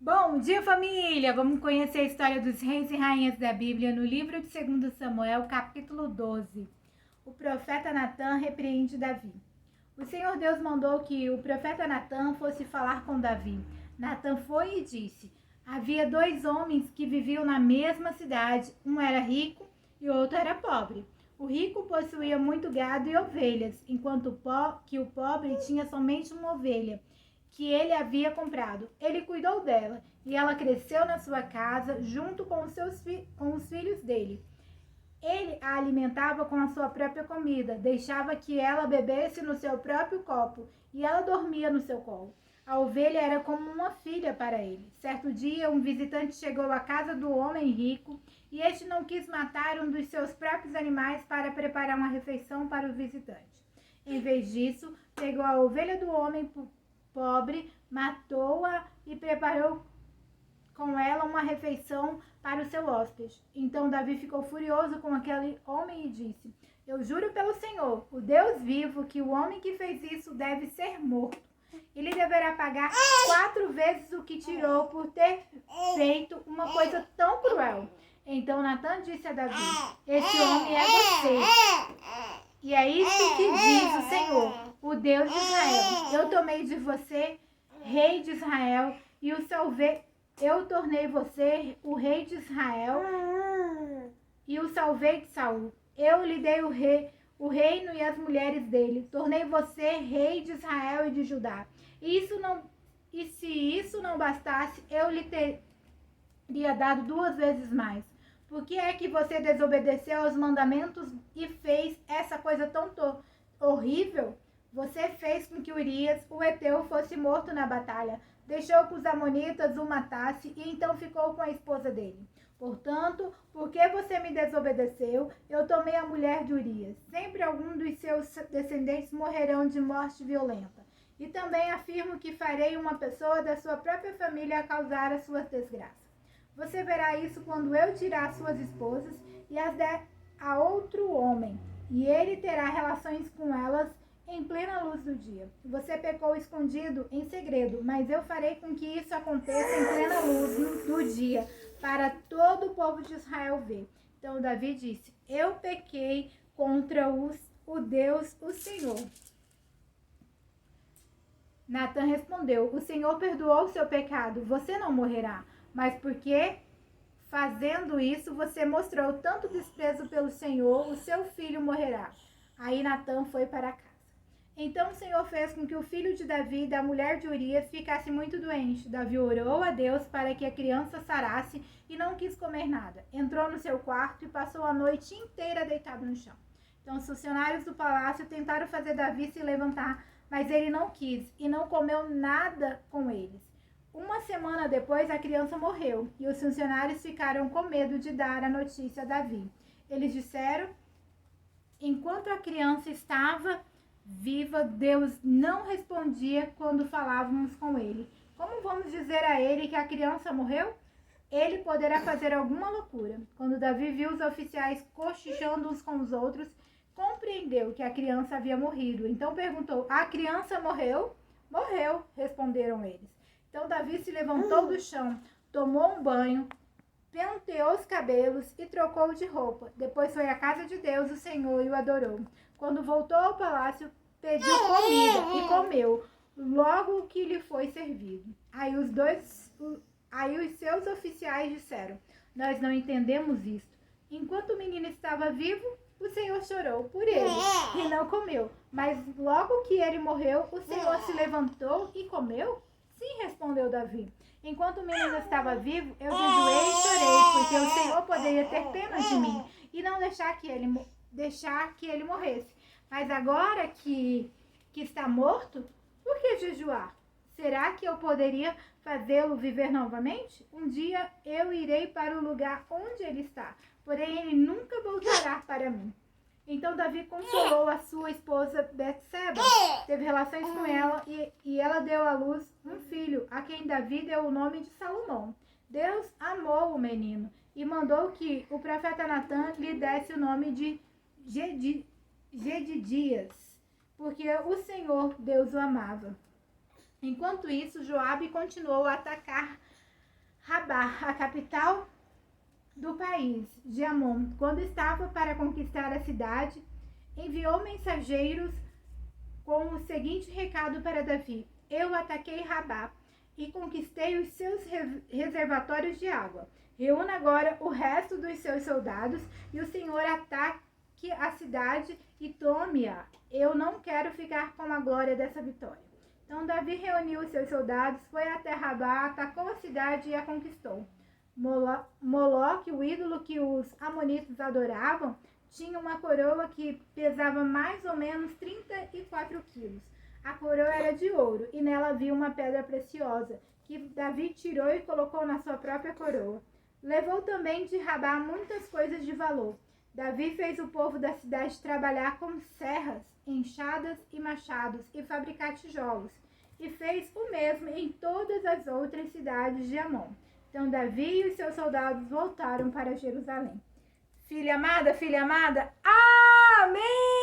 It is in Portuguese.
Bom dia, família! Vamos conhecer a história dos reis e rainhas da Bíblia no livro de 2 Samuel, capítulo 12. O profeta Natã repreende Davi. O Senhor Deus mandou que o profeta Natã fosse falar com Davi. Natã foi e disse: havia 2 homens que viviam na mesma cidade. Um era rico e o outro era pobre. O rico possuía muito gado e ovelhas, enquanto o pobre tinha somente uma ovelha que ele havia comprado. Ele cuidou dela e ela cresceu na sua casa junto com os filhos dele. Ele a alimentava com a sua própria comida, deixava que ela bebesse no seu próprio copo e ela dormia no seu colo. A ovelha era como uma filha para ele. Certo dia, um visitante chegou à casa do homem rico e este não quis matar um dos seus próprios animais para preparar uma refeição para o visitante. Em vez disso, pegou a ovelha do homem pobre, matou-a e preparou com ela uma refeição para o seu hóspede. Então Davi ficou furioso com aquele homem e disse: eu juro pelo Senhor, o Deus vivo, que o homem que fez isso deve ser morto. Ele deverá pagar 4 vezes o que tirou por ter feito uma coisa tão cruel. Então Natã disse a Davi: esse homem é você. E é isso que diz o Senhor, o Deus de Israel: eu tomei de você, rei de Israel, e o salvei. Eu tornei você o rei de Israel e o salvei de Saul. Eu lhe dei o reino e as mulheres dele. Tornei você rei de Israel e de Judá. E se isso não bastasse, eu lhe teria dado 2 vezes mais. Por que é que você desobedeceu aos mandamentos e fez essa coisa tão horrível? Você fez com que Urias, o heteu, fosse morto na batalha. Deixou que os amonitas o matassem e então ficou com a esposa dele. Portanto, porque você me desobedeceu, eu tomei a mulher de Urias. Sempre algum dos seus descendentes morrerão de morte violenta. E também afirmo que farei uma pessoa da sua própria família causar as suas desgraças. Você verá isso quando eu tirar suas esposas e as der a outro homem, e ele terá relações com elas em plena luz do dia. Você pecou escondido em segredo, mas eu farei com que isso aconteça em plena luz do dia, para todo o povo de Israel ver. Então Davi disse: eu pequei contra o Deus, o Senhor. Natã respondeu: o Senhor perdoou o seu pecado, você não morrerá. Mas porque, fazendo isso, você mostrou tanto desprezo pelo Senhor, o seu filho morrerá. Aí Natã foi para casa. Então o Senhor fez com que o filho de Davi e da mulher de Urias ficasse muito doente. Davi orou a Deus para que a criança sarasse e não quis comer nada. Entrou no seu quarto e passou a noite inteira deitado no chão. Então os funcionários do palácio tentaram fazer Davi se levantar, mas ele não quis e não comeu nada com eles. Uma semana depois, a criança morreu e os funcionários ficaram com medo de dar a notícia a Davi. Eles disseram: enquanto a criança estava viva, Deus não respondia quando falávamos com ele. Como vamos dizer a ele que a criança morreu? Ele poderá fazer alguma loucura. Quando Davi viu os oficiais cochichando uns com os outros, compreendeu que a criança havia morrido. Então perguntou: a criança morreu? Morreu, responderam eles. Então Davi se levantou do chão, tomou um banho, penteou os cabelos e trocou de roupa. Depois foi à casa de Deus, o Senhor, e o adorou. Quando voltou ao palácio, pediu comida e comeu logo o que lhe foi servido. Aí os seus oficiais disseram: nós não entendemos isto. Enquanto o menino estava vivo, o Senhor chorou por ele e não comeu. Mas logo que ele morreu, o Senhor se levantou e comeu? Sim, respondeu Davi. Enquanto o menino estava vivo, eu jejuei e chorei, porque o Senhor poderia ter pena de mim e não deixar que ele morresse. Mas agora que está morto, por que jejuar? Será que eu poderia fazê-lo viver novamente? Um dia eu irei para o lugar onde ele está, porém ele nunca voltará para mim. Então Davi consolou a sua esposa Betseba, teve relações com ela e ela deu à luz um filho, a quem Davi deu o nome de Salomão. Deus amou o menino e mandou que o profeta Natã lhe desse o nome de Jedidias, porque o Senhor Deus o amava. Enquanto isso, Joabe continuou a atacar Rabá, a capital do país de Amon, quando estava para conquistar a cidade, enviou mensageiros com o seguinte recado para Davi: eu ataquei Rabá e conquistei os seus reservatórios de água. Reúna agora o resto dos seus soldados e o Senhor ataque a cidade e tome-a. Eu não quero ficar com a glória dessa vitória. Então Davi reuniu os seus soldados, foi até Rabá, atacou a cidade e a conquistou. Moloque, o ídolo que os amonitas adoravam, tinha uma coroa que pesava mais ou menos 34 quilos. A coroa era de ouro e nela havia uma pedra preciosa, que Davi tirou e colocou na sua própria coroa. Levou também de Rabá muitas coisas de valor. Davi fez o povo da cidade trabalhar com serras, enxadas e machados e fabricar tijolos, e fez o mesmo em todas as outras cidades de Amon. Então Davi e os seus soldados voltaram para Jerusalém. Filha amada, amém!